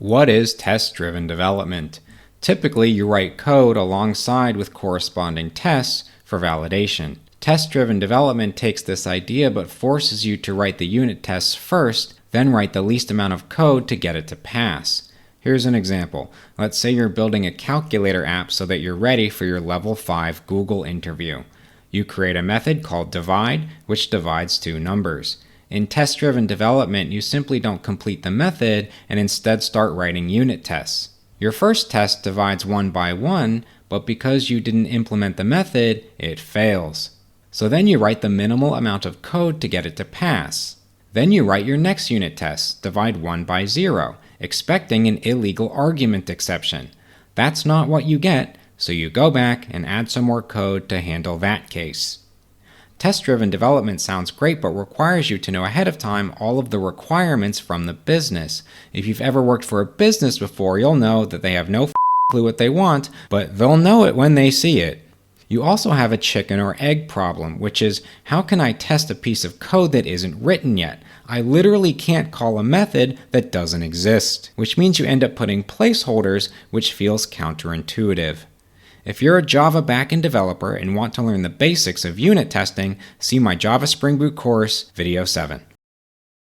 What is test-driven development? Typically, you write code alongside with corresponding tests for validation. Test-driven development takes this idea but forces you to write the unit tests first, then write the least amount of code to get it to pass. Here's an example. Let's say you're building a calculator app so that you're ready for your level 5 Google interview. You create a method called divide, which divides two numbers. In test-driven development, you simply don't complete the method and instead start writing unit tests. Your first test divides 1 by 1, but because you didn't implement the method, it fails. So then you write the minimal amount of code to get it to pass. Then you write your next unit test, divide 1 by 0, expecting an illegal argument exception. That's not what you get, so you go back and add some more code to handle that case. Test-driven development sounds great, but requires you to know ahead of time all of the requirements from the business. If you've ever worked for a business before, you'll know that they have no clue what they want, but they'll know it when they see it. You also have a chicken or egg problem, which is, how can I test a piece of code that isn't written yet? I literally can't call a method that doesn't exist, which means you end up putting placeholders, which feels counterintuitive. If you're a Java backend developer and want to learn the basics of unit testing, see my Java Spring Boot course, Video 7.